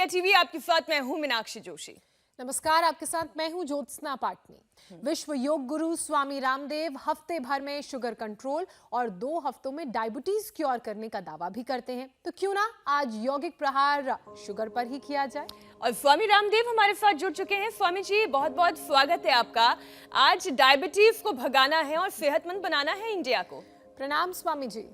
India TV, आपके साथ मैं हूं मीनाक्षी जोशी। नमस्कार, आपके साथ मैं हूं ज्योत्सना पाटनी। विश्व योग गुरु स्वामी रामदेव हफ्ते भर में शुगर कंट्रोल और 2 हफ्तों में डायबिटीज क्योर करने का दावा भी करते हैं। तो क्यों ना आज यौगिक प्रहार शुगर पर ही किया जाए। और स्वामी रामदेव हमारे साथ जुड़ चुके हैं। स्वामी जी, बहुत बहुत स्वागत है आपका। आज डायबिटीज को भगाना है और सेहतमंद बनाना है इंडिया को। प्रणाम स्वामी जी।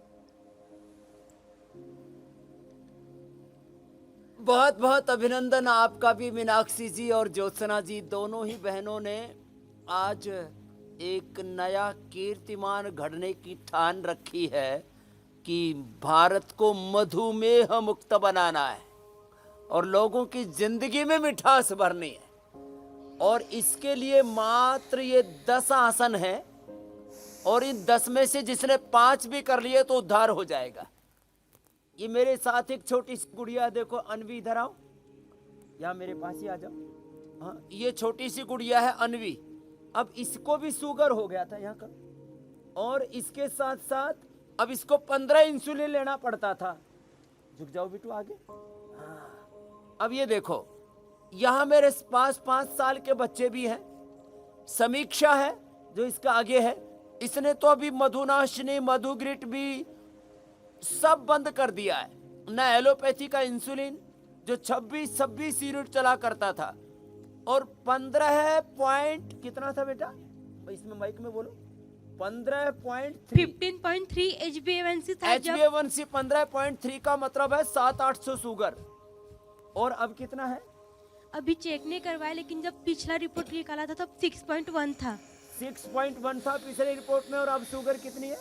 बहुत बहुत अभिनंदन आपका भी मीनाक्षी जी और ज्योत्सना जी, दोनों ही बहनों ने आज एक नया कीर्तिमान गढ़ने की ठान रखी है कि भारत को मधुमेह मुक्त बनाना है और लोगों की जिंदगी में मिठास भरनी है। और इसके लिए मात्र ये 10 आसन हैं और इन 10 में से जिसने 5 भी कर लिए तो उद्धार हो जाएगा। ये मेरे साथ एक छोटी सी गुड़िया, देखो अनवी, इधर आओ, यहाँ मेरे पास ही आ जाओ। हाँ, ये छोटी सी गुड़िया है अनवी। अब इसको भी शुगर हो गया था यहाँ का, और इसके साथ साथ अब इसको 15 इंसुलिन लेना पड़ता था। झुक जाओ बिटू आगे। हाँ, अब ये देखो, यहाँ मेरे पास 5 साल के बच्चे भी हैं। समीक्षा है जो इसका आगे है, इसने तो अभी मधुनाशिनी, मधुग्रिट भी सब बंद कर दिया है। न एलोपैथी का इंसुलिन जो 26 यूनिट चला करता था, और 15 पॉइंट कितना था बेटा, इसमें माइक में बोलो, 15.3 HbA1c था। HbA1c 15.3 का मतलब है 700-800 शुगर। और अब कितना है? अभी चेक नहीं करवाया, लेकिन जब पिछला रिपोर्ट निकाला था तब 6.1 था। 6.1 था पिछले रिपोर्ट में। और अब शुगर कितनी है?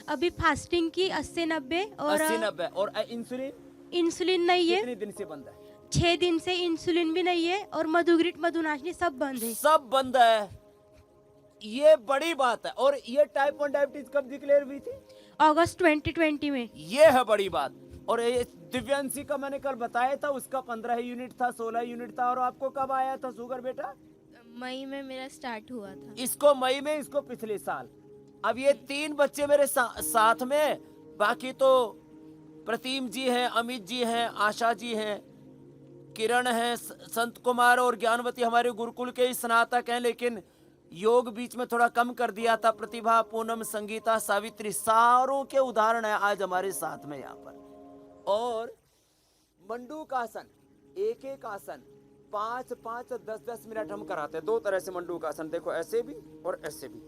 अभी फास्टिंग की 80-90 और 80-90। और इंसुलिन? इंसुलिन नहीं है। कितने दिन से बंद है? 6 दिन से इंसुलिन भी नहीं है, और मधुग्रिट, मधुनाशिनी सब बंद है। सब बंद है। ये बड़ी बात है। और ये टाइप 1 डायबिटीज कब डिक्लेयर हुई थी? अगस्त 2020 में। ये है बड़ी बात। और ये दिव्यांशी का मैंने कल बताया था, उसका 15 यूनिट था, 16 यूनिट था। और आपको कब आया था शुगर बेटा? मई में मेरा स्टार्ट हुआ था। इसको मई में, इसको पिछले साल। अब ये 3 बच्चे मेरे साथ में, बाकी तो प्रतिम जी हैं, अमित जी हैं, आशा जी हैं, किरण हैं, संत कुमार और ज्ञानवती हमारे गुरुकुल के ही स्नातक हैं। लेकिन योग बीच में थोड़ा कम कर दिया था। प्रतिभा, पूनम, संगीता, सावित्री, सारों के उदाहरण है आज हमारे साथ में यहाँ पर। और मंडूक आसन, एक आसन 5-5, 10-10 मिनट हम कराते हैं। 2 तरह से मंडूक आसन, देखो ऐसे भी और ऐसे भी।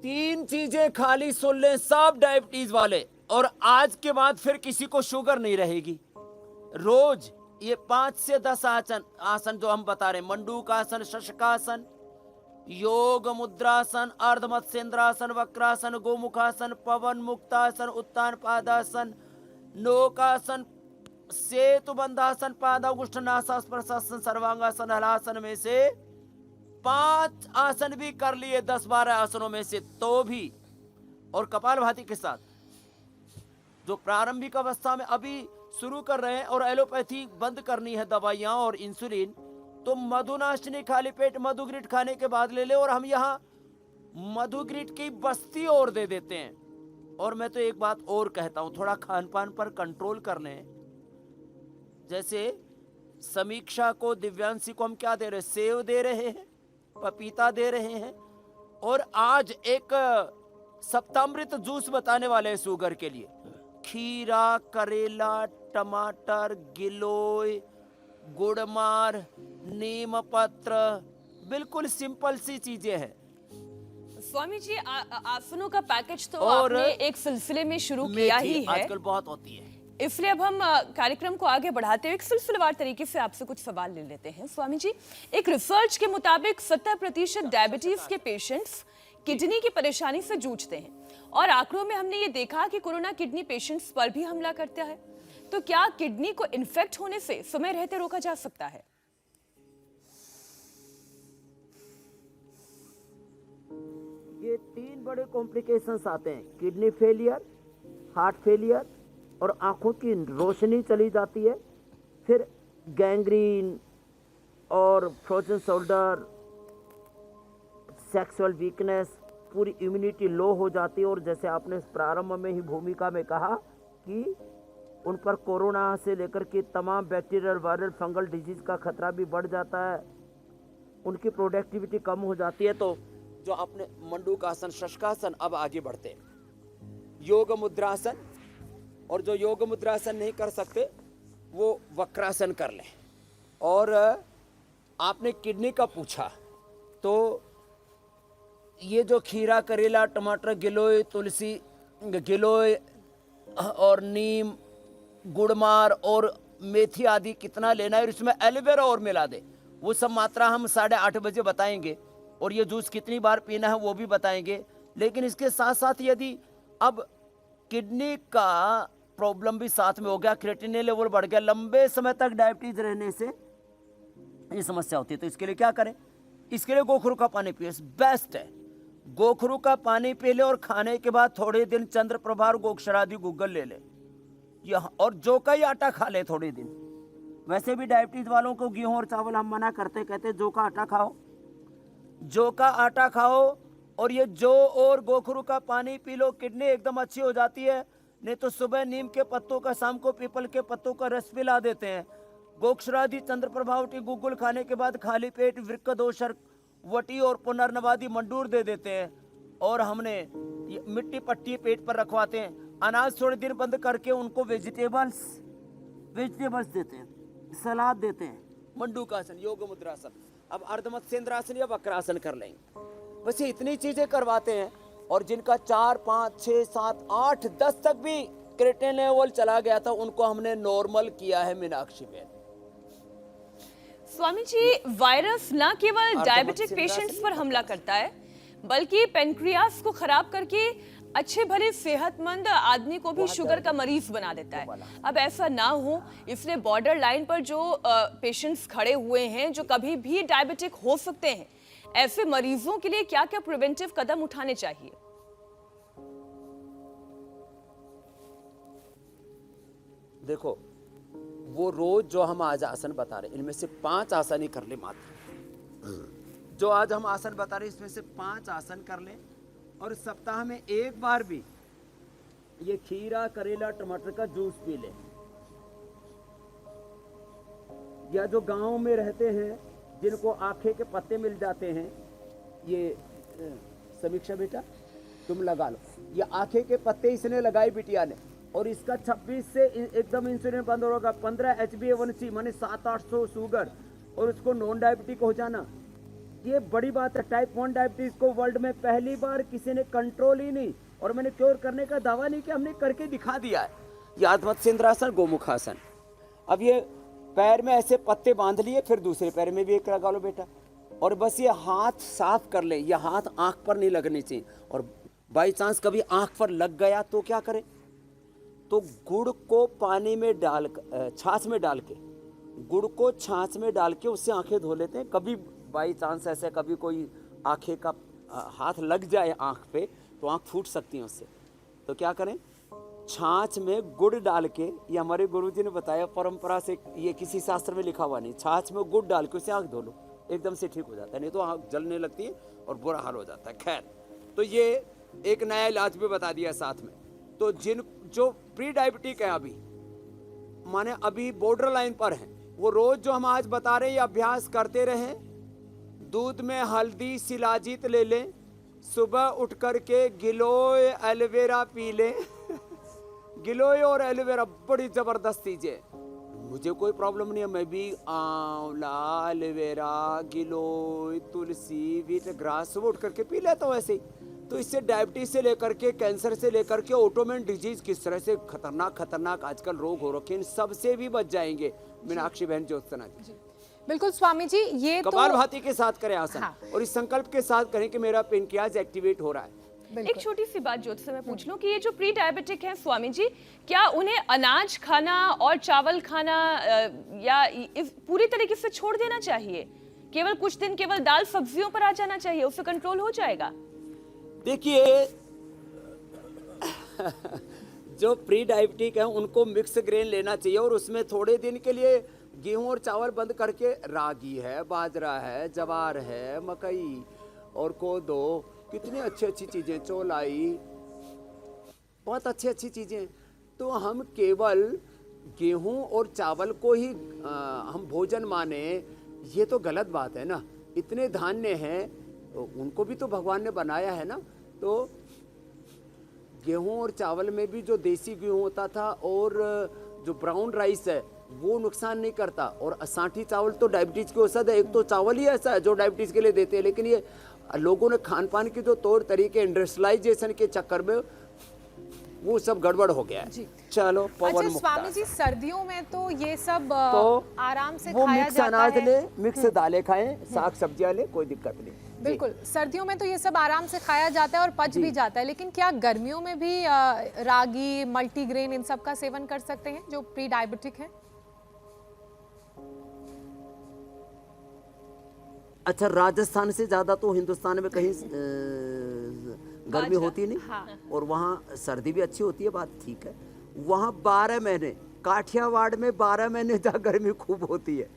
3 चीजें खाली सुन लें सब डायबिटीज वाले, और आज के बाद फिर किसी को शुगर नहीं रहेगी। रोज ये 5 से 10 आसन जो हम बता रहे हैं, मंडूकासन, शशकासन, योग मुद्रासन, अर्धमत्स्येंद्रासन, वक्रासन, गोमुखासन, पवन मुक्तासन, उत्तान पादासन, नौकासन, सेतु बंधासन, पादाउष्ठनासासन, सर्वांगासन, हलासन में से 5 आसन भी कर लिए 10-12 आसनों में से तो भी। और कपालभाति के साथ जो प्रारंभिक अवस्था में अभी शुरू कर रहे हैं, और एलोपैथी बंद करनी है दवाइयां और इंसुलिन, तो मधुनाशिनी खाली पेट मधुग्रिट खाने के बाद ले ले। और हम यहाँ मधुग्रिट की बस्ती और दे देते हैं। और मैं तो एक बात और कहता हूं, थोड़ा खान पान पर कंट्रोल कर लें। जैसे समीक्षा को, दिव्यांशी को हम क्या दे रहे हैं? सेव दे रहे हैं, पपीता दे रहे हैं। और आज एक सप्तामृत जूस बताने वाले हैं शुगर के लिए। खीरा, करेला, टमाटर, गिलोय, गुड़मार, नीम पत्र, बिल्कुल सिंपल सी चीजें हैं। स्वामी जी, आसनों का पैकेज तो आपने एक सिलसिले में शुरू किया ही है, आजकल बहुत होती है। इसलिए अब हम कार्यक्रम को आगे बढ़ाते हुए एक सिलसिलेवार तरीके से आपसे कुछ सवाल ले लेते हैं। स्वामी जी, एक रिसर्च के मुताबिक 70% डायबिटीज के पेशेंट्स किडनी की परेशानी से जूझते हैं, और आंकड़ों में हमने ये देखा कि कोरोना किडनी पेशेंट्स पर भी हमला करता है। तो क्या किडनी को इन्फेक्ट होने से समय रहते रोका जा सकता है? ये 3 बड़े कॉम्प्लिकेशंस आते हैं, किडनी फेलियर, हार्ट फेलियर, और आंखों की रोशनी चली जाती है। फिर गैंग्रीन और फ्रोजन शोल्डर, सेक्सुअल वीकनेस, पूरी इम्यूनिटी लो हो जाती है। और जैसे आपने प्रारंभ में ही भूमिका में कहा कि उन पर कोरोना से लेकर के तमाम बैक्टीरियल वायरल फंगल डिजीज का खतरा भी बढ़ जाता है, उनकी प्रोडक्टिविटी कम हो जाती है। तो जो अपने मंडूकासन, शशकासन, अब आगे बढ़ते हैं योग मुद्रासन, और जो योग मुद्रासन नहीं कर सकते वो वक्रासन कर लें। और आपने किडनी का पूछा, तो ये जो खीरा, करेला, टमाटर, गिलोय, तुलसी, गिलोय और नीम, गुड़मार और मेथी आदि कितना लेना है, और इसमें एलोवेरा और मिला दे, वो सब मात्रा हम 8:30 बजे बताएंगे। और ये जूस कितनी बार पीना है वो भी बताएंगे। लेकिन इसके साथ साथ यदि अब किडनी का प्रॉब्लम भी साथ में हो गया, क्रिएटिनिन लेवल बढ़ गया, लंबे समय तक डायबिटीज रहने से ये समस्या होती है, तो इसके लिए क्या करें? इसके लिए गोखरू का पानी पिए, बेस्ट है। गोखरू का पानी पी ले और खाने के बाद थोड़े दिन चंद्रप्रभा और गोक्षरादि गूगल ले ले, और जौ का ही आटा खा ले थोड़े दिन। वैसे भी डायबिटीज वालों को गेहूं और चावल हम मना करते, कहते जौ का आटा खाओ, जौ का आटा खाओ, और ये जौ और गोखरू का पानी पी लो, किडनी एकदम अच्छी हो जाती है। नहीं तो सुबह नीम के पत्तों का, शाम को पीपल के पत्तों का रस पिला देते हैं। गोक्षरादि चंद्रप्रभावटी गूगल खाने के बाद खाली पेट वृक्क दोष, वटी और पुनर्नवादी मंडूर दे देते हैं। और हमने मिट्टी पट्टी पेट पर रखवाते हैं। अनाज थोड़े दिन बंद करके उनको वेजिटेबल्स देते हैं, सलाद देते हैं। मंडूकासन, योग मुद्रासन। अब अर्धमत्स्येंद्रासन या वक्रासन कर लेंगे। बस ये इतनी चीजें करवाते हैं। और जिनका 4, 5, 6, 7, 8, 10 तक भी क्रिएटिनिन लेवल चला गया था, उनको हमने नॉर्मल किया है मीनाक्षी बहन। स्वामी जी, वायरस न केवल डायबिटिक पेशेंट्स पर हमला करता है, बल्कि पेनक्रियास को खराब करके अच्छे भले सेहतमंद आदमी को भी शुगर का मरीज बना देता है। अब ऐसा ना हो, इसलिए बॉर्डर लाइन पर जो पेशेंट्स खड़े हुए हैं, जो कभी भी डायबिटिक हो सकते हैं, ऐसे मरीजों के लिए क्या क्या प्रिवेंटिव कदम उठाने चाहिए? देखो, वो रोज जो हम आज आसन बता रहे, इनमें से 5 आसन ही कर ले मात्र। जो आज हम आसन बता रहे, इसमें से 5 आसन कर ले, और सप्ताह में एक बार भी ये खीरा, करेला, टमाटर का जूस पी ले। या जो गांव में रहते हैं, जिनको आखे के पत्ते मिल जाते हैं, ये समीक्षा बेटा तुम लगा लो, ये आखे के पत्ते इसने लगाए बिटिया ने, और इसका 26 से एकदम इंसुलिन बंद होगा, 15 HbA1c माने 700-800 शुगर, और उसको नॉन डायबिटिक हो जाना, ये बड़ी बात है। टाइप 1 डायबिटीज को वर्ल्ड में पहली बार किसी ने कंट्रोल ही नहीं, और मैंने क्योर करने का दावा नहीं किया, हमने करके दिखा दिया है। ये अर्धमत्स्येंद्रासन, गोमुखासन। अब ये पैर में ऐसे पत्ते बांध लिए, फिर दूसरे पैर में भी एक लगा लो बेटा, और बस ये हाथ साफ कर ले। ये हाथ आंख पर नहीं लगने चाहिए, और बाई चांस कभी आंख पर लग गया तो क्या करें? तो गुड़ को पानी में डाल, छाछ में डाल के, गुड़ को छाछ में डाल के उससे आंखें धो लेते हैं। कभी बाई चांस ऐसे कभी कोई आंखें का हाथ लग जाए आंख पे, तो आंख फूट सकती है उससे, तो क्या करें? छाछ में गुड़ डाल के, ये हमारे गुरुजी ने बताया, परंपरा से, ये किसी शास्त्र में लिखा हुआ नहीं, छाछ में गुड़ डाल के उससे आंख धो लो, एकदम से ठीक हो जाता है, नहीं तो आंख जलने लगती है और बुरा हाल हो जाता है। खैर, तो ये एक नया इलाज भी बता दिया साथ में। तो जो प्री डायबिटिक है, अभी माने अभी बॉर्डर लाइन पर है, वो रोज जो हम आज बता रहे हैं ये अभ्यास करते रहें। दूध में हल्दी शिलाजीत ले लें, सुबह उठ करके गिलोय एलोवेरा पी लें। गिलोय और एलोवेरा बड़ी जबरदस्त चीज है, मुझे कोई प्रॉब्लम नहीं है, मैं भी आंवला, एलोवेरा, गिलोय, तुलसी, व्हीट ग्रास सुबह उठ करके पी लेता हूँ ऐसे ही। तो इससे डायबिटीज से लेकर के कैंसर से लेकर के ऑटोइम्यून डिजीज, किस तरह से खतरनाक आजकल रोग हो रखे हैं, सबसे भी बच जाएंगे मीनाक्षी बहन ज्योत्सना जी। बिल्कुल स्वामी जी, ये कपालभाति के साथ करें आसन, और इस संकल्प के साथ करें कि मेरा पेनक्रियाज एक्टिवेट हो रहा है। एक छोटी सी बात ज्योत्सना मैं पूछ लूं कि ये जो प्री डायबिटिक है स्वामी जी, क्या उन्हें अनाज खाना और चावल खाना या पूरी तरीके से छोड़ देना चाहिए? केवल कुछ दिन केवल दाल सब्जियों पर आ जाना चाहिए, उससे कंट्रोल हो जाएगा? देखिए, जो प्री डायबिटिक है उनको मिक्स ग्रेन लेना चाहिए, और उसमें थोड़े दिन के लिए गेहूं और चावल बंद करके रागी है, बाजरा है, जवार है, मकई और कोदो, कितनी अच्छी अच्छी चीजें, चौलाई, बहुत अच्छी अच्छी चीजें। तो हम केवल गेहूं और चावल को ही हम भोजन माने, ये तो गलत बात है ना। इतने धान्य हैं, उनको भी तो भगवान ने बनाया है ना। तो गेहूं और चावल में भी जो देसी गेहूं होता था और जो ब्राउन राइस है वो नुकसान नहीं करता, और असांठी चावल तो डायबिटीज की औषध है। एक तो चावल ही ऐसा है जो डायबिटीज के लिए देते हैं, लेकिन ये लोगों ने खान पान के जो तौर तरीके इंडस्ट्रियलाइजेशन के चक्कर में वो सब गड़बड़ हो गया है। जी। चलो पवन अच्छा मुक्ता स्वामी जी, सर्दियों में तो ये सब तो आराम से वो खाया मिक्स जाता अनाज है। ले, मिक्स दालें खाएं, साग सब्जियां ले, कोई दिक्कत नहीं। जी। बिल्कुल, सर्दियों में तो ये सब आराम से खाया जाता है और पच भी जाता है, लेकिन क्या गर्मियों में भी रागी, मल्टीग्रेन इन सब का सेवन कर सकते हैं जो प्री डायबिटिक हैं? अच्छा, राजस्थान से ज्यादा तो हिंदुस्तान में कहीं गर्मी होती नहीं। हाँ। और वहाँ सर्दी भी अच्छी होती है, बात ठीक है। वहाँ 12 महीने, काठियावाड़ में 12 महीने जहाँ गर्मी खूब होती है।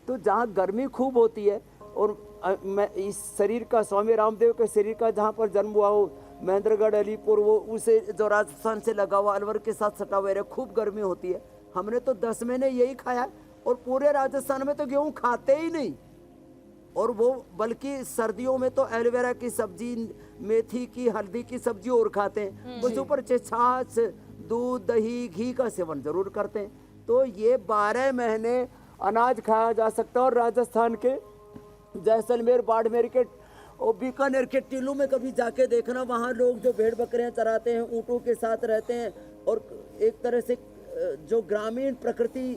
तो जहाँ गर्मी खूब होती है, और मैं इस शरीर का, स्वामी रामदेव के शरीर का जहाँ पर जन्म हुआ हो, महेंद्रगढ़, अलीपुर, वो उसे जो राजस्थान से लगा हुआ अलवर के साथ सटा हुआ है, खूब गर्मी होती है। हमने तो 10 महीने यही खाया, और पूरे राजस्थान में तो गेहूँ खाते ही नहीं। और वो बल्कि सर्दियों में तो एलोवेरा की सब्जी, मेथी की, हल्दी की सब्जी और खाते हैं। कुछ ऊपर छाछ, दूध, दही, घी का सेवन जरूर करते हैं। तो ये 12 महीने अनाज खाया जा सकता है। और राजस्थान के जैसलमेर, बाड़मेर के और बीकानेर के टीलों में कभी जाके देखना, वहाँ लोग जो भेड़ बकरियां चराते हैं, ऊँटों के साथ रहते हैं, और एक तरह से जो ग्रामीण प्रकृति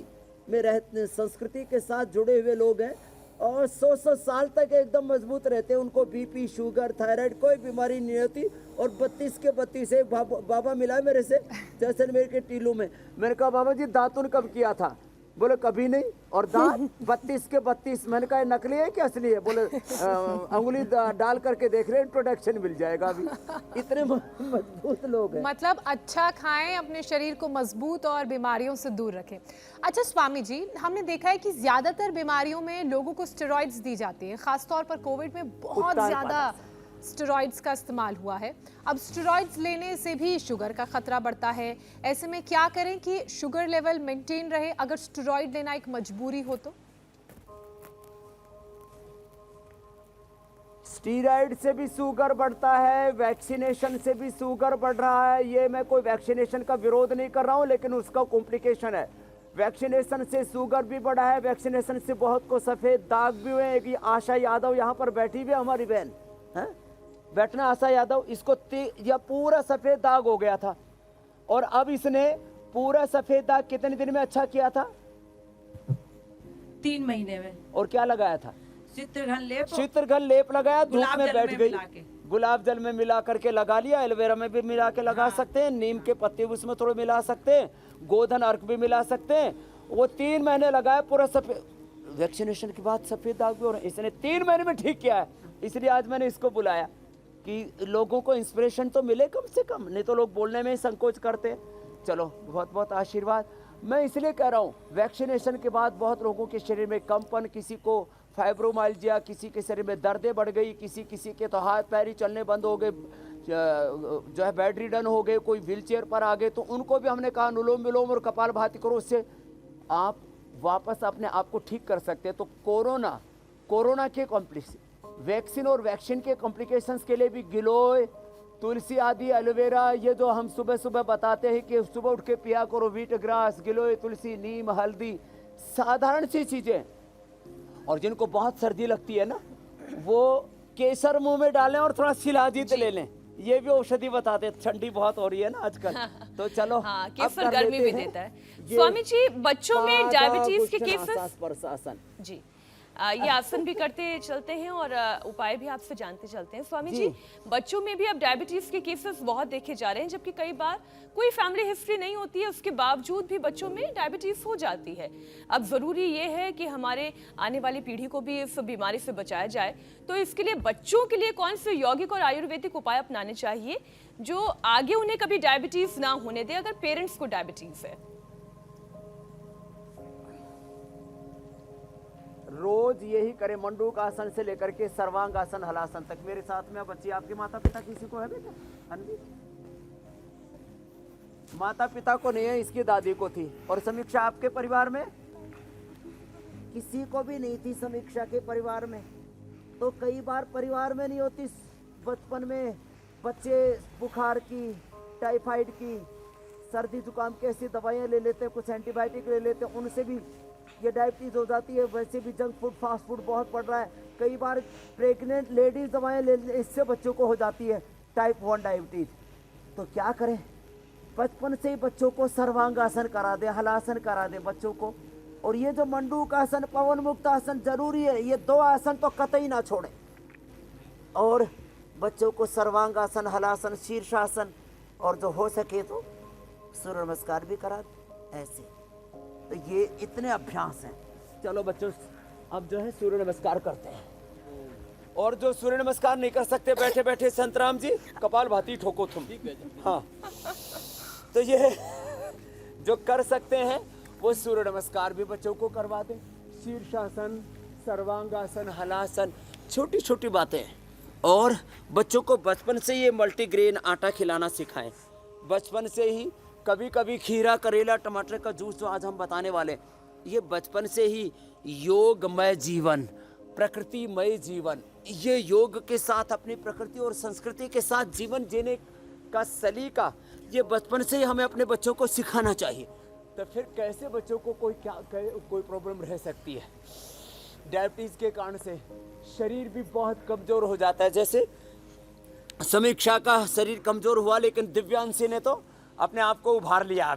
में रहते, संस्कृति के साथ जुड़े हुए लोग हैं, और 100 साल तक एकदम मजबूत रहते हैं। उनको बीपी, शुगर, थायराइड कोई बीमारी नहीं होती। और 32 के 32 एक बाबा मिला मेरे से जैसलमेर के टीलू में। मैंने कहा बाबा जी दातुन कब किया था? बोले कभी नहीं। और दांत 32 के 32। मैंने कहा नकली है कि असली है? बोले अंगुली डाल करके देख रहे, इंट्रोडक्शन मिल जाएगा अभी। इतने मजबूत लोग हैं। मतलब अच्छा खाएं, अपने शरीर को मजबूत और बीमारियों से दूर रखें। अच्छा स्वामी जी, हमने देखा है कि ज्यादातर बीमारियों में लोगों को स्टेरॉइड्स दी जाती है, खासतौर पर कोविड में बहुत ज्यादा स्टेरॉइड्स का इस्तेमाल हुआ है। अब स्टेरॉइड्स लेने से भी शुगर का खतरा बढ़ता है। ऐसे में क्या करें कि शुगर लेवल मेंटेन रहे अगर स्टेरॉइड लेना एक मजबूरी हो तो? स्टीरॉइड से भी शुगर बढ़ता है, वैक्सीनेशन से भी शुगर बढ़ रहा है। ये मैं कोई वैक्सीनेशन का विरोध नहीं कर रहा हूँ, लेकिन उसका कॉम्प्लिकेशन है। वैक्सीनेशन से शुगर भी बढ़ा है, वैक्सीनेशन से बहुत को सफेद दाग भी हुए। एक आशा यादव यहाँ पर बैठी हुई है, हमारी बहन है, बैठना आशा यादव, इसको यह पूरा सफेद दाग हो गया था। और अब इसने पूरा सफेद दाग कितने दिन में अच्छा किया था? 3 महीने में। और क्या लगाया था? चित्रघन लेप लगाया, धूप गुलाब में जल बैठ में गई, मिला के। गुलाब जल में मिला करके लगा लिया, एलोवेरा में भी मिला के लगा सकते हैं, नीम के पत्ते उसमें थोड़े मिला सकते हैं, गोधन अर्क भी मिला सकते हैं। वो 3 महीने लगाया, पूरा सफेद, वैक्सीनेशन के बाद सफेद दाग भी हो रहे हैं। इसने 3 महीने में ठीक किया है। इसलिए आज मैंने इसको बुलाया कि लोगों को इंस्पिरेशन तो मिले कम से कम, नहीं तो लोग बोलने में ही संकोच करते हैं। चलो बहुत बहुत आशीर्वाद। मैं इसलिए कह रहा हूँ, वैक्सीनेशन के बाद बहुत लोगों के शरीर में कंपन, किसी को फाइब्रोमाइल्जिया, किसी के शरीर में दर्दें बढ़ गई, किसी के तो हाथ पैर ही चलने बंद हो गए, जो है बेड रिडन हो गए, कोई व्हीलचेयर पर आ गए। तो उनको भी हमने कहा अनुलोम विलोम और कपालभाति करो, उससे आप वापस अपने आप को ठीक कर सकते हैं। तो कोरोना के कॉम्प्लिकेशन, वैक्सीन और वैक्सीन के कॉम्प्लिकेशंस के लिए भी गिलोय, तुलसी आदि, एलोवेरा, ये जो हम सुबह सुबह बताते हैं कि सुबह उठ के पिया करो, व्हीट ग्रास, गिलोय, तुलसी, नीम, हल्दी, साधारण सी चीजें। और जिनको बहुत सर्दी लगती है ना, वो केसर मुंह में डालें और थोड़ा शिलाजीत ले लें, ये भी औषधि बताते हैं। ठंडी बहुत हो रही है ना आजकल, तो चलो हाँ, केसर गर्मी भी देता है। स्वामी जी, बच्चों में डायबिटीज के केसेस जी ये आसन भी करते चलते हैं और उपाय भी आपसे जानते चलते हैं। स्वामी जी, बच्चों में भी अब डायबिटीज के केसेस बहुत देखे जा रहे हैं, जबकि कई बार कोई फैमिली हिस्ट्री नहीं होती है, उसके बावजूद भी बच्चों में डायबिटीज हो जाती है। अब जरूरी ये है कि हमारे आने वाली पीढ़ी को भी इस बीमारी से बचाया जाए। तो इसके लिए बच्चों के लिए कौन से यौगिक और आयुर्वेदिक उपाय अपनाने चाहिए जो आगे उन्हें कभी डायबिटीज ना होने दे, अगर पेरेंट्स को डायबिटीज है? रोज यही करें, मंडूक आसन से लेकर के सर्वांग आसन, हलासन तक। मेरे साथ में बच्ची, आपके माता पिता किसी को है बेटा? माता पिता को नहीं है, इसकी दादी को थी। और समीक्षा आपके परिवार में? किसी को भी नहीं थी समीक्षा के परिवार में। तो कई बार परिवार में नहीं होती। बचपन में बच्चे बुखार की, टाइफाइड की, सर्दी जुकाम की ऐसी दवाइयाँ ले लेते हैं, कुछ एंटीबायोटिक ले लेते हैं, उनसे भी ये डायबिटीज़ हो जाती है। वैसे भी जंक फूड, फास्ट फूड बहुत बढ़ रहा है। कई बार प्रेग्नेंट लेडीज दवाएं ले, इससे बच्चों को हो जाती है टाइप 1 डायबिटीज़। तो क्या करें? बचपन से ही बच्चों को सर्वांगासन करा दे, हलासन करा दे बच्चों को। और ये जो मंडूक आसन, पवन मुक्त आसन जरूरी है। ये 2 आसन तो कतई ना छोड़ें। और बच्चों को सर्वांगासन, हलासन, शीर्षासन, और जो हो सके तो सूर्य नमस्कार भी करा दे ऐसे। तो ये इतने अभ्यास हैं। चलो बच्चों, अब जो है सूर्य नमस्कार करते हैं। और जो सूर्य नमस्कार नहीं कर सकते, बैठे बैठे संतराम जी कपाल भाती ठोको तुम। हाँ, तो ये जो कर सकते हैं वो सूर्य नमस्कार भी बच्चों को करवा दें। शीर्षासन, सर्वांगासन, हलासन, छोटी छोटी बातें। और बच्चों को बचपन से ये मल्टीग्रेन आटा खिलाना सिखाएं। बचपन से ही कभी कभी खीरा, करेला, टमाटर का जूस जो आज हम बताने वाले, ये बचपन से ही योगमय जीवन, प्रकृतिमय जीवन, ये योग के साथ अपनी प्रकृति और संस्कृति के साथ जीवन जीने का सलीका ये बचपन से ही हमें अपने बच्चों को सिखाना चाहिए। तो फिर कैसे बच्चों को कोई प्रॉब्लम रह सकती है? डायबिटीज के कारण से शरीर भी बहुत कमजोर हो जाता है। जैसे समीक्षा का शरीर कमजोर हुआ, लेकिन दिव्यांशी ने तो अपने आप को उभार लिया।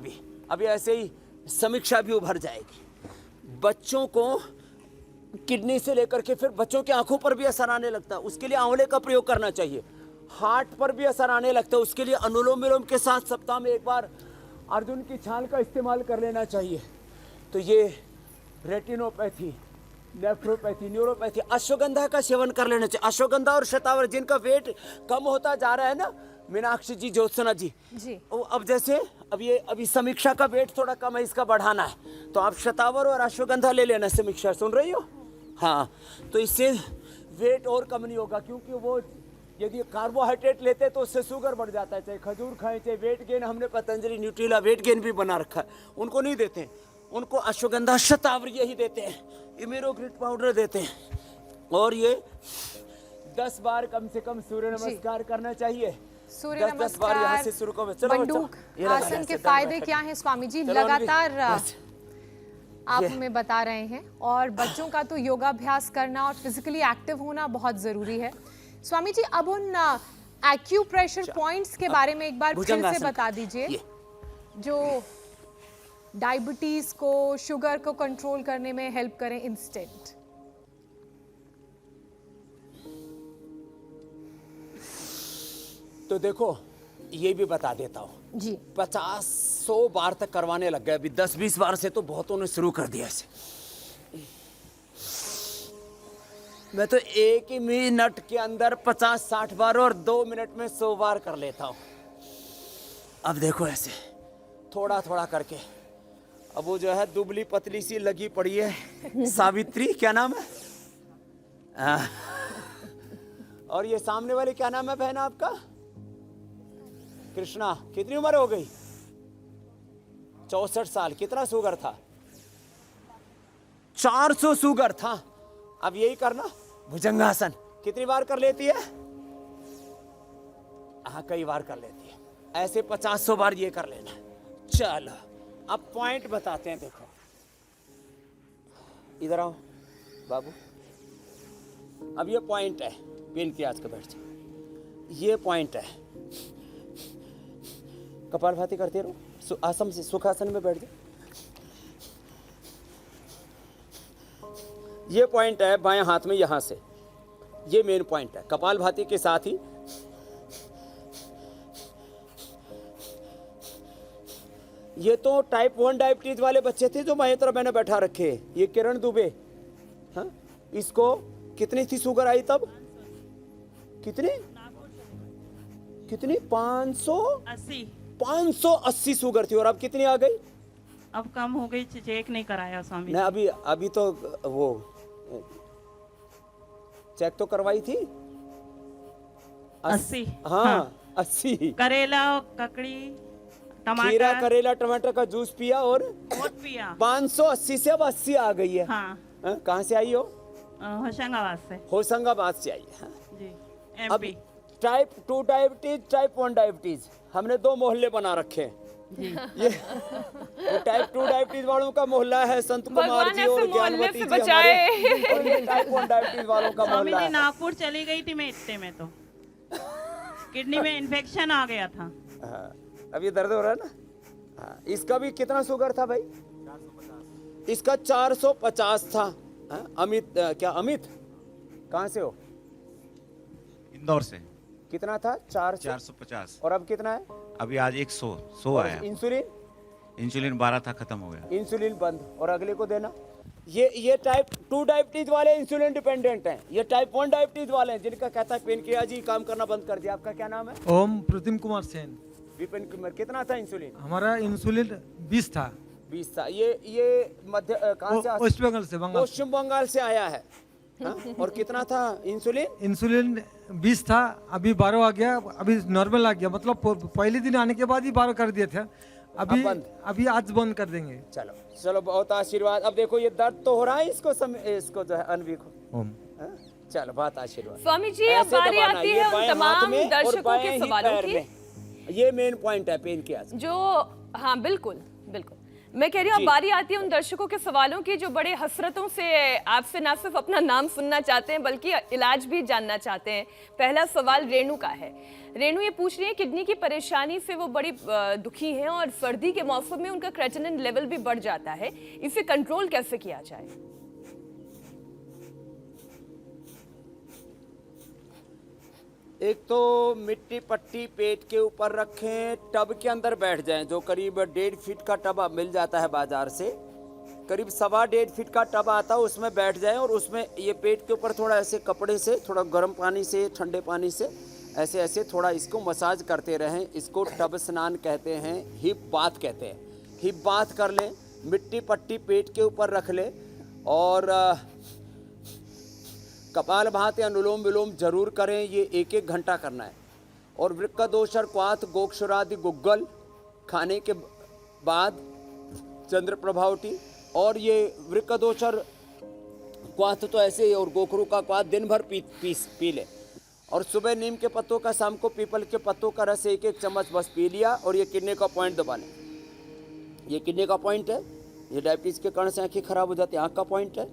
अभी ऐसे ही समीक्षा भी उभर जाएगी। बच्चों को किडनी से लेकर के फिर बच्चों की आंखों पर भी असर आने लगता है, उसके लिए आंवले का प्रयोग करना चाहिए। हार्ट पर भी असर आने लगता है, उसके लिए अनुलोम विलोम के साथ सप्ताह में एक बार अर्जुन की छाल का इस्तेमाल कर लेना चाहिए। तो ये रेटिनोपैथी, नेफ्रोपैथी, न्यूरोपैथी, अश्वगंधा का सेवन कर लेना चाहिए। अश्वगंधा और शतावर, जिनका वेट कम होता जा रहा है ना, मीनाक्षी जी, ज्योत्सना जी, अब जैसे अभी समीक्षा का वेट थोड़ा कम है, इसका बढ़ाना है, तो आप शतावर और अश्वगंधा ले लेना। समीक्षा सुन रही हो? हाँ, तो इससे वेट और कम नहीं होगा, क्योंकि वो यदि कार्बोहाइड्रेट लेते तो उससे शुगर बढ़ जाता है। चाहे खजूर खाएं, चाहे वेट गेन, हमने पतंजलि न्यूट्रीला वेट गेन भी बना रखा है, उनको नहीं देते। उनको अश्वगंधा, शतावर यही देते हैं, इमेरोग्रिट पाउडर देते हैं। और ये 10 बार कम से कम सूर्य नमस्कार करना चाहिए। सूर्य 10 बार यहाँ से शुरू करो। चलो मंडूक आसन के फायदे क्या हैं स्वामी जी? लगातार आप हमें बता रहे हैं। और बच्चों का तो योगाभ्यास करना और फिजिकली एक्टिव होना बहुत जरूरी है। स्वामी जी, अब उन एक्यूप्रेशर पॉइंट्स के बारे में एक बार फिर से बता दीजिए, जो डायबिटीज को, शुगर को कंट्रोल करने में हेल्प करें इंस्टेंट। तो देखो, ये भी बता देता हूँ जी, 50-100 बार तक करवाने लग गए। अभी 10-20 बार से तो बहुतों ने शुरू कर दिया ऐसे। मैं तो 1 ही मिनट के अंदर 50-60 बार और 2 मिनट में 100 बार कर लेता हूँ। अब देखो ऐसे थोड़ा थोड़ा करके। अब वो जो है दुबली पतली सी लगी पड़ी है सावित्री, क्या नाम है? और ये सामने वाले क्या नाम है बहन आपका? कृष्णा। कितनी उम्र हो गई? 64 साल। कितना शुगर था? 400 शुगर था। अब यही करना, भुजंगासन। कितनी बार कर लेती है? हाँ, कई बार कर लेती है। ऐसे 50-100 बार ये कर लेना। चलो अब पॉइंट बताते हैं। देखो इधर आओ बाबू। अब ये पॉइंट है, बेनती आज का बैठ जाओ। ये पॉइंट है, कपालभाति करते रहो, आसन से सुखासन में बैठ जाओ। ये पॉइंट है बाएं हाथ में, यहां से ये मेन पॉइंट है। कपालभाति के साथ ही ये तो टाइप 1 डायबिटीज वाले बच्चे थे जो महेंद्र मैंने बैठा रखे। ये किरण दुबे, हाँ, इसको कितनी थी शुगर आई तब? कितनी 580 शुगर थी। और अब कितनी आ गई? अब कम हो गई, चेक नहीं कराया स्वामी। नहीं, अभी तो वो चेक तो करवाई थी 80। हाँ 80। करेला, ककड़ी, खीरा टमाटर करेला टमाटर का जूस पिया और बहुत पिया। 580 से अब 80 आ गई है। हाँ, कहाँ से आई हो? होशंगाबाद से। होशंगाबाद से आई है। जी, अब MP. Type 2 diabetes, type 1 diabetes, हमने 2 मोहल्ले बना रखे हैं। जी, ये टाइप 2 डायबिटीज वालों का मोहल्ला है संत कुमार भगवान जी ऐसे और मोहल्ले ज्ञानवती से जी बचाए। हमारे, और ये टाइप 1 डायबिटीज वालों का स्वामी मोहल्ला जी है। नागपुर चली गई थी मैं इतने में तो किडनी में इन्फेक्शन आ गया था। हाँ, अब ये दर्द हो रहा है ना। हाँ, इसका भी कितना शुगर था भाई? 450। इसका 450 था। हाँ, अमित क्या अमित कहाँ से हो? इंदौर से। कितना था? 450। और अब कितना है? अभी आज 100 और आया। इंसुलिन? इंसुलिन 12 था, खत्म हो गया। इंसुलिन बंद, और अगले को देना। ये टाइप 2 डायबिटीज वाले इंसुलिन डिपेंडेंट हैं। ये टाइप 1 डायबिटीज वाले हैं जिनका कहता है पेनक्रियाज जी काम करना बंद कर दिया। आपका क्या नाम है? ओम प्रतिम कुमार सेन। विपिन कुमार। कितना था इंसुलिन? हमारा इंसुलिन 20 था। 20 था। ये मध्य कहाँ से? वेस्ट बंगाल से। बंगाल पश्चिम बंगाल से आया है। हाँ? और कितना था इंसुलिन? इंसुलिन 20 था, अभी 12 आ गया, अभी नॉर्मल आ गया। मतलब पहले दिन आने के बाद ही 12 कर दिए थे। अभी अब बंद? अभी आज बंद कर देंगे। चलो चलो, बहुत आशीर्वाद। अब देखो ये दर्द तो हो रहा है इसको जो है अनवी को। ओम। हाँ? चलो, बहुत आशीर्वाद। स्वामी जी, अब ऐसे बारी दबाना, आती ये है उन बाएं हाथ तमाम में और दर्शकों बाएं के ही सवालों पैर की में। ये मेन पॉइंट है पेन की आज। जो, हाँ बिल्कुल बिल्कुल, मैं कह रही हूँ अब जी। बारी आती है उन दर्शकों के सवालों की जो बड़े हसरतों से आपसे ना सिर्फ अपना नाम सुनना चाहते हैं बल्कि इलाज भी जानना चाहते हैं। पहला सवाल रेणु का है। रेणु ये पूछ रही है किडनी की परेशानी से वो बड़ी दुखी हैं और सर्दी के मौसम में उनका क्रेटिनिन लेवल भी बढ़ जाता है, इसे कंट्रोल कैसे किया जाए? एक तो मिट्टी पट्टी पेट के ऊपर रखें, टब के अंदर बैठ जाएं, जो करीब 1.5 फीट का टब मिल जाता है बाजार से। करीब 1.25 फीट का टब आता है, उसमें बैठ जाएं और उसमें ये पेट के ऊपर थोड़ा ऐसे कपड़े से, थोड़ा गर्म पानी से, ठंडे पानी से ऐसे ऐसे थोड़ा इसको मसाज करते रहें। इसको टब स्नान कहते हैं, हिप बाथ कहते हैं। हिप बाथ कर लें, मिट्टी पट्टी पेट के ऊपर रख लें और कपाल भात या अनुलोम विलोम जरूर करें। ये 1-1 घंटा करना है। और वृक्कदोषर क्वाथ गोक्षरादि गुग्गल खाने के बाद चंद्र प्रभावटी, और ये वृक्कदोषर क्वाथ तो ऐसे ही, और गोखरू का क्वाथ दिन भर पी ले। और सुबह नीम के पत्तों का, शाम को पीपल के पत्तों का रस 1-1 चम्मच बस पी लिया। और ये किडनी का पॉइंट दबा लें। ये किडनी का पॉइंट है। ये डायबिटीज़ के कारण से आँखें खराब हो जाती है, आँख का पॉइंट है।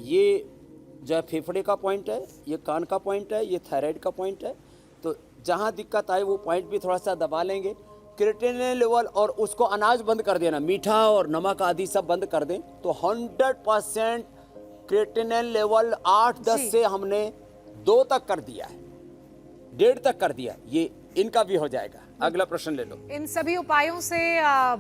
ये जो है फेफड़े का पॉइंट है, ये कान का पॉइंट है, ये थायराइड का पॉइंट है। तो जहाँ दिक्कत आए वो पॉइंट भी थोड़ा सा दबा लेंगे। क्रिएटिनिन लेवल, और उसको अनाज बंद कर देना, मीठा और नमक आदि सब बंद कर दें तो 100% क्रिएटिनिन लेवल 8-10 से हमने 2 तक कर दिया है, 1.5 तक कर दिया। ये इनका भी हो जाएगा। अगला प्रश्न ले लो। इन सभी उपायों से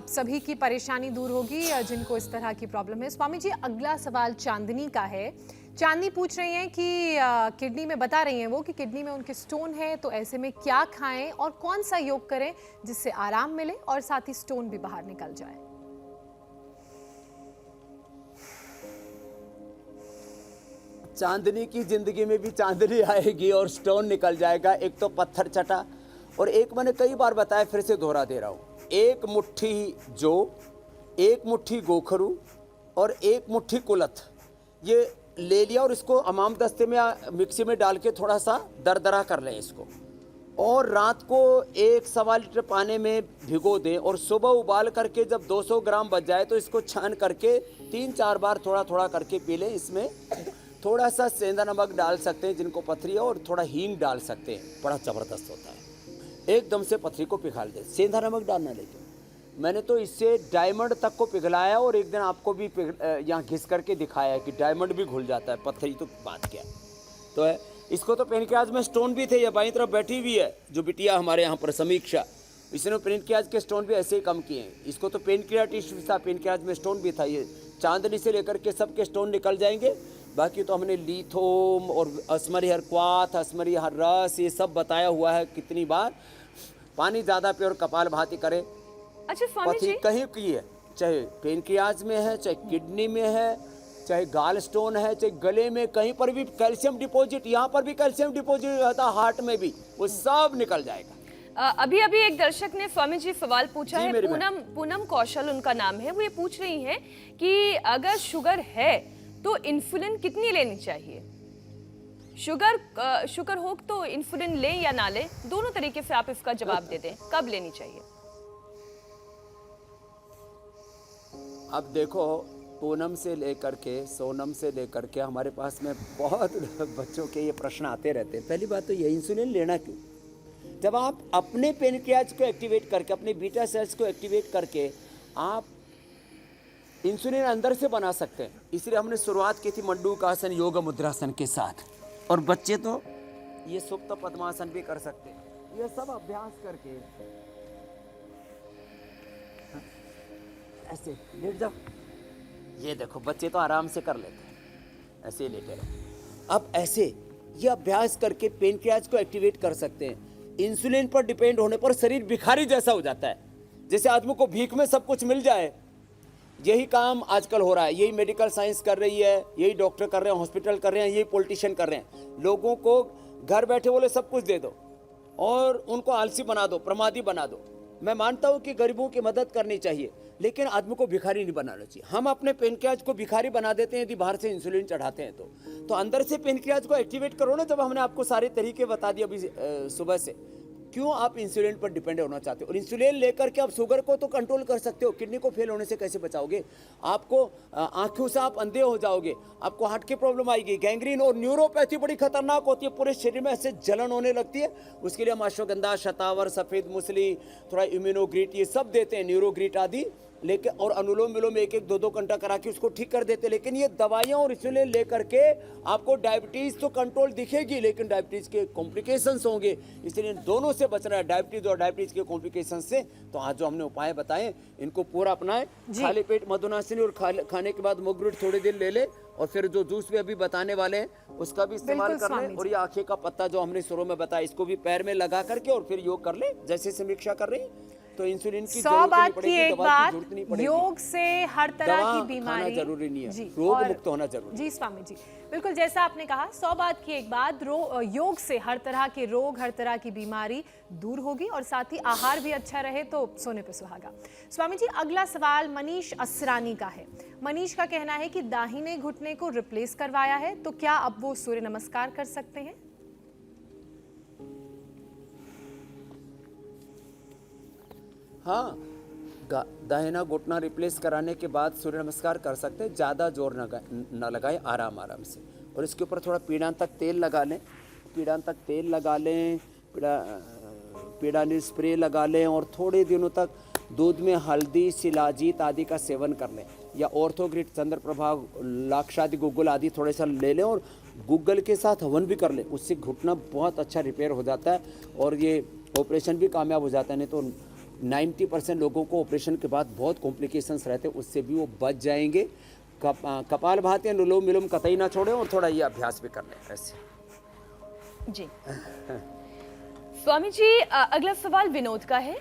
सभी की परेशानी दूर होगी जिनको इस तरह की प्रॉब्लम है। स्वामी जी, अगला सवाल चांदनी का है। चांदनी पूछ रही हैं कि किडनी में, बता रही हैं वो कि किडनी में उनके स्टोन है, तो ऐसे में क्या खाएं और कौन सा योग करें जिससे आराम मिले और साथ ही स्टोन भी बाहर निकल जाए? चांदनी की जिंदगी में भी चांदनी आएगी और स्टोन निकल जाएगा। एक तो पत्थर चटा, और एक मैंने कई बार बताया, फिर से दोहरा दे रहा हूँ। 1 मुट्ठी जौ, 1 मुट्ठी गोखरू और 1 मुट्ठी कुलथ, ये ले लिया और इसको हमाम दस्ते में मिक्सी में डाल के थोड़ा सा दरदरा कर लें इसको, और रात को 1-1.25 लीटर पानी में भिगो दें और सुबह उबाल करके जब 200 ग्राम बच जाए तो इसको छान करके 3-4 बार थोड़ा थोड़ा करके पी लें। इसमें थोड़ा सा सेंधा नमक डाल सकते हैं जिनको पथरी है, और थोड़ा हींग डाल सकते हैं, बड़ा ज़बरदस्त होता है। एकदम से पथरी को पिघाल दे, सेंधा नमक डालना। लेकिन मैंने तो इससे डायमंड तक को पिघलाया, और एक दिन आपको भी यहाँ घिस करके दिखाया कि डायमंड भी घुल जाता है, पत्थरी तो बात क्या है। तो है इसको तो पेनक्रियाज में स्टोन भी थे, ये बाईं तरफ बैठी हुई है जो बिटिया हमारे यहाँ पर समीक्षा, इसने पेनक्रियाज के स्टोन भी ऐसे ही कम किए हैं। इसको तो पेनक्रियाटिस था, पेनक्रियाज में स्टोन भी था। ये चांदनी से लेकर के सबके स्टोन निकल जाएंगे। बाकी तो हमने लीथोम और असमरी हर क्वाथ, असमरी हर रस, ये सब बताया हुआ है कितनी बार। पानी ज़्यादा पे और कपाल भाती करें। अच्छा स्वामी पथरी जी, कहीं की है, चाहे पेनक्रियाज में है, चाहे किडनी में है, चाहे गाल स्टोन है, चाहे गले में, कहीं पर भी कैल्शियम डिपॉजिट, यहाँ पर भी कैल्शियम डिपॉजिट रहता, हार्ट में भी, वो सब निकल जाएगा। अभी अभी एक दर्शक ने स्वामी जी सवाल पूछा जी, है, मेरी बहन। पूनम कौशल उनका नाम है। वो ये पूछ रही हैं कि अगर शुगर है तो इंसुलिन कितनी लेनी चाहिए? शुगर हो तो इंसुलिन लें या ना लें, दोनों तरीके से आप इसका जवाब दे दें, कब लेनी चाहिए? अब देखो, पूनम से लेकर के सोनम से लेकर के हमारे पास में बहुत बच्चों के ये प्रश्न आते रहते हैं। पहली बात तो ये, इंसुलिन लेना क्यों? जब आप अपने पेनक्रियाज को एक्टिवेट करके, अपने बीटा सेल्स को एक्टिवेट करके आप इंसुलिन अंदर से बना सकते हैं। इसलिए हमने शुरुआत की थी मंडूकासन योग मुद्रासन के साथ, और बच्चे तो ये सुप्त पद्मासन भी कर सकते हैं। ये सब अभ्यास करके ऐसे लेट जाओ, ये देखो बच्चे तो आराम से कर लेते हैं, ऐसे ही लेटे रहो। अब ऐसे ये अभ्यास करके पेनक्रियाज को एक्टिवेट कर सकते हैं। इंसुलिन पर डिपेंड होने पर शरीर भिखारी जैसा हो जाता है, जैसे आदमी को भीख में सब कुछ मिल जाए। यही काम आजकल हो रहा है, यही मेडिकल साइंस कर रही है, यही डॉक्टर कर रहे हैं, हॉस्पिटल कर रहे हैं, यही पॉलिटिशियन कर रहे हैं। लोगों को घर बैठे बोले सब कुछ दे दो और उनको आलसी बना दो, प्रमादी बना दो। मैं मानता हूं कि गरीबों की मदद करनी चाहिए, लेकिन आदमी को भिखारी नहीं बनाना चाहिए। हम अपने पेनक्रियाज को भिखारी बना देते हैं यदि बाहर से इंसुलिन चढ़ाते हैं तो अंदर से पेनक्रियाज को एक्टिवेट करो ना। जब हमने आपको सारे तरीके बता दिए अभी सुबह से, क्यों आप इंसुलिन पर डिपेंड होना चाहते हो? और इंसुलिन लेकर के आप शुगर को तो कंट्रोल कर सकते हो, किडनी को फेल होने से कैसे बचाओगे? आपको आंखों से आप अंधे हो जाओगे, आपको हार्ट की प्रॉब्लम आएगी, गैंग्रीन और न्यूरोपैथी बड़ी खतरनाक होती है, पूरे शरीर में ऐसे जलन होने लगती है। उसके लिए हम अश्वगंधा, शतावर, सफेद मूसली, थोड़ा इम्यूनोग्रीट ये सब देते हैं, न्यूरोग्रीट आदि लेके, और अनुलोम विलोम 1-1, 2-2 घंटा करा के उसको ठीक कर देते। लेकिन ये दवाइयां और इंसुलिन लेकर के आपको डायबिटीज तो कंट्रोल दिखेगी, लेकिन डायबिटीज के कॉम्प्लिकेशंस होंगे। इसलिए इन दोनों से बचना है, डायबिटीज और डायबिटीज के कॉम्प्लिकेशन से। तो आज जो हमने उपाय बताए इनको पूरा अपनाएं। खाली पेट मधुनासिनी और खाने के बाद मुगरुट थोड़े दिन ले ले, और फिर जो जूस भी अभी बताने वाले हैं उसका भी इस्तेमाल बिल्कुल कर ले। स्वामी और ये आंखें का पत्ता जो हमने शुरू में बताया, इसको भी पैर में लगा करके और फिर योग कर ले, जैसे समीक्षा कर रही। तो इंसुलिन की 100 जरूरत नहीं बात की पड़ेगी, एक दवा की बात, जरूरत नहीं पड़ेगी। योग से हर तरह दवा की खाना बीमारी जरूरी नहीं है, जी, रोग और- मुक्त होना जरूरी जी स्वामी जी, बिल्कुल जैसा आपने कहा, 100 बात की एक बात, योग से हर तरह के रोग, हर तरह की बीमारी दूर होगी, और साथ ही आहार भी अच्छा रहे तो सोने पे सुहागा। स्वामी जी, अगला सवाल मनीष असरानी का है। मनीष का कहना है कि दाहिने घुटने को रिप्लेस करवाया है, तो क्या अब वो सूर्य नमस्कार कर सकते हैं? हाँ, दाहिना घुटना रिप्लेस कराने के बाद सूर्य नमस्कार कर सकते हैं। ज़्यादा जोर न लगाएं, आराम आराम से। और इसके ऊपर थोड़ा पीड़ांतक तेल लगा लें, पीड़ांतक तेल लगा लें, पीड़ानी स्प्रे लगा लें, और थोड़े दिनों तक दूध में हल्दी, शिलाजीत आदि का सेवन कर लें, या ऑर्थोग्रिड, चंद्रप्रभा, लाक्षादि, गुग्गल आदि थोड़े सा ले लें, और गुग्गल के साथ हवन भी कर लें। उससे घुटना बहुत अच्छा रिपेयर हो जाता है, और ये ऑपरेशन भी कामयाब हो जाता है। नहीं तो 90% लोगों को ऑपरेशन के बाद बहुत कॉम्प्लिकेशंस रहते हैं, उससे भी वो बच जाएंगे। कपाल भाती, अनुलोम विलोम कतई ना छोड़ें, और थोड़ा ये अभ्यास भी कर लें ऐसे। जी स्वामी जी, अगला सवाल विनोद का है।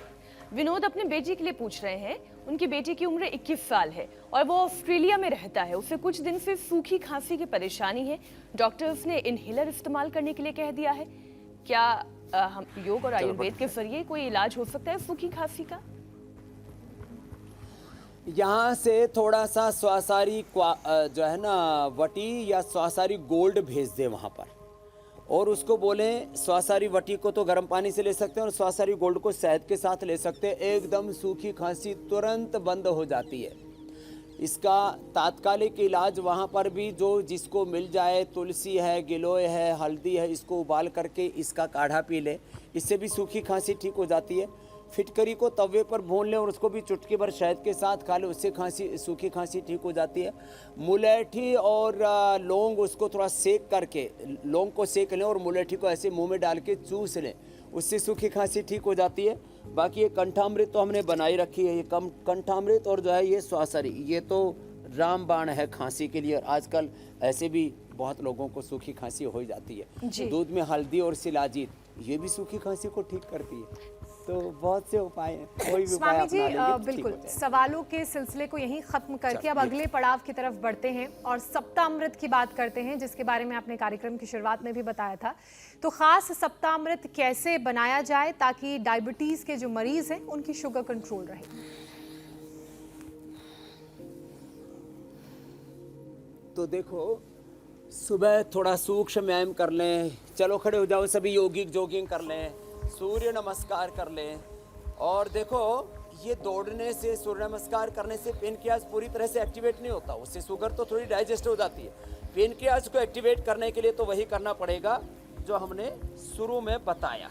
विनोद अपने बेटी के लिए पूछ रहे हैं। उनकी बेटी की उम्र 21 साल है और वो ऑस्ट्रेलिया में रहता है। उसे कुछ दिन से सूखी खांसी की परेशानी है। डॉक्टर्स ने इनहेलर इस्तेमाल करने के लिए कह दिया है। क्या हम योग और आयुर्वेद के जरिए कोई इलाज हो सकता है सूखी खांसी का? यहाँ से थोड़ा सा स्वासारी जो है ना वटी या स्वासारी गोल्ड भेज दे वहाँ पर, और उसको बोलें स्वासारी वटी को तो गर्म पानी से ले सकते हैं और स्वासारी गोल्ड को शहद के साथ ले सकते हैं। एकदम सूखी खांसी तुरंत बंद हो जाती है। इसका तात्कालिक इलाज वहाँ पर भी जो जिसको मिल जाए, तुलसी है, गिलोय है, हल्दी है, इसको उबाल करके इसका काढ़ा पी ले, इससे भी सूखी खांसी ठीक हो जाती है। फिटकरी को तवे पर भून लें और उसको भी चुटकी भर शहद के साथ खा लें, उससे सूखी खांसी ठीक हो जाती है। मुलेठी और लौंग, उसको थोड़ा सेक करके, लौंग को सेक लें और मुलेठी को ऐसे मुंह में डाल के चूस लें, उससे सूखी खांसी ठीक हो जाती है। बाकी ये कंठामृत तो हमने बनाई रखी है, ये कंठामृत और जो है ये स्वासरी, ये तो रामबाण है खांसी के लिए। और आजकल ऐसे भी बहुत लोगों को सूखी खांसी हो जाती है। दूध में हल्दी और शिलाजीत, ये भी सूखी खांसी को ठीक करती है। तो बहुत से उपाय हैं, कोई भी उपाय स्वामी जी अपना लेंगे तो ठीक बिल्कुल हो जाएगा। सवालों के सिलसिले को यहीं खत्म करके अब अगले पड़ाव की तरफ बढ़ते हैं और सप्तामृत की बात करते हैं, जिसके बारे में आपने कार्यक्रम की शुरुआत में भी बताया था। तो खास सप्तामृत कैसे बनाया जाए ताकि डायबिटीज के जो मरीज हैं उनकी शुगर कंट्रोल रहे? तो देखो, सुबह थोड़ा सूक्ष्म व्यायाम कर लें, चलो खड़े हो जाओ सभी, योगिक जॉगिंग कर लें, सूर्य नमस्कार कर लें। और देखो, ये दौड़ने से, सूर्य नमस्कार करने से पेनक्रियाज पूरी तरह से एक्टिवेट नहीं होता, उससे शुगर तो थोड़ी डाइजेस्ट हो जाती है। पेनक्रियाज को एक्टिवेट करने के लिए तो वही करना पड़ेगा जो हमने शुरू में बताया।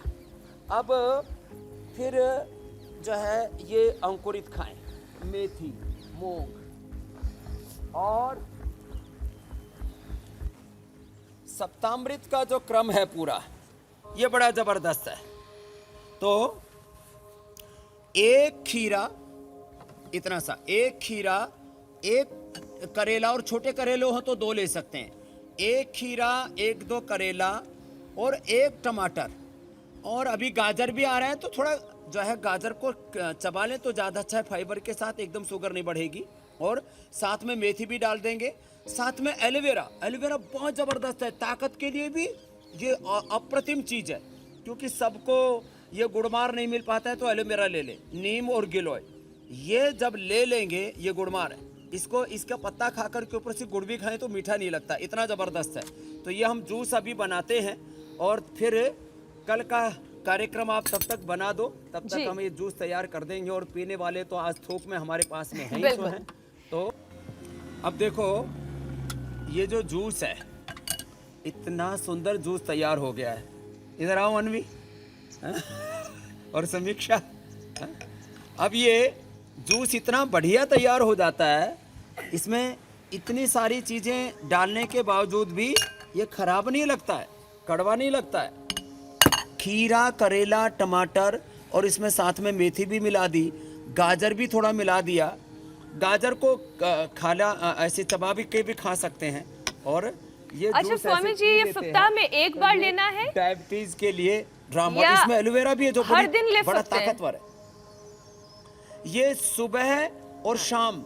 अब फिर जो है ये अंकुरित खाएं, मेथी, मूंग। और सप्तामृत का जो क्रम है पूरा, ये बड़ा जबरदस्त है। तो एक खीरा, इतना सा, एक खीरा, एक करेला, और छोटे करेले हो तो 2 ले सकते हैं। एक खीरा, 1-2 करेला और 1 टमाटर। और अभी गाजर भी आ रहा है तो थोड़ा जो है गाजर को चबा लें तो ज़्यादा अच्छा है, फाइबर के साथ एकदम शुगर नहीं बढ़ेगी। और साथ में मेथी भी डाल देंगे, साथ में एलोवेरा। एलोवेरा बहुत ज़बरदस्त है, ताकत के लिए भी ये अप्रतिम चीज़ है, क्योंकि सबको ये गुड़मार नहीं मिल पाता है तो एलोवेरा ले लें। नीम और गिलोय, ये जब ले लेंगे, ये गुड़मार है, इसको इसका पत्ता खाकर के ऊपर से गुड़ भी खाएं तो मीठा नहीं लगता, इतना ज़बरदस्त है। तो ये हम जूस अभी बनाते हैं और फिर कल का कार्यक्रम आप तब तक बना दो, तब तक हम ये जूस तैयार कर देंगे। और पीने वाले तो आज थोक में हमारे पास में है ही तो हैं। तो अब देखो, ये जो जूस है, इतना सुंदर जूस तैयार हो गया है। इधर आओ अनवी और समीक्षा। अब ये जूस इतना बढ़िया तैयार हो जाता है, इसमें इतनी सारी चीज़ें डालने के बावजूद भी ये खराब नहीं लगता है, कड़वा नहीं लगता है। खीरा, करेला, टमाटर और इसमें साथ में मेथी भी मिला दी, गाजर भी थोड़ा मिला दिया। गाजर को खाला ऐसे चबा के भी खा सकते हैं। और ये अच्छा स्वामी जी, ये सप्ताह में एक बार लेना है? डायबिटीज के लिए ड्रामा, इसमें एलोवेरा भी है जो हर दिन ले बड़ा सकते हैं? ताकतवर है। ये सुबह और शाम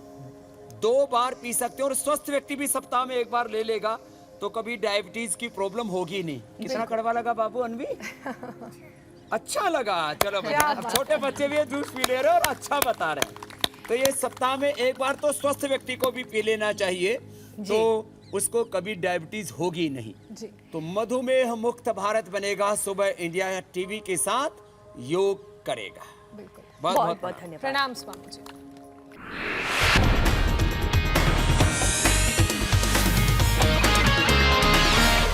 2 बार पी सकते हैं। और स्वस्थ व्यक्ति भी सप्ताह में 1 बार ले लेगा तो कभी डायबिटीज की प्रॉब्लम होगी नहीं। कितना कड़वा लगा बाबू अनवी? अच्छा लगा, चलो बढ़िया। अब छोटे बच्चे भी जूस पी ले रहे और अच्छा बता रहे हैं। तो ये सप्ताह में 1 बार तो स्वस्थ व्यक्ति को भी पी लेना चाहिए, तो उसको कभी डायबिटीज होगी नहीं जी। तो मधुमेह मुक्त भारत बनेगा। सुबह इंडिया टीवी के साथ योग करेगा। बिल्कुल, बहुत बहुत बहुत धन्यवाद। प्रणाम स्वामी जी।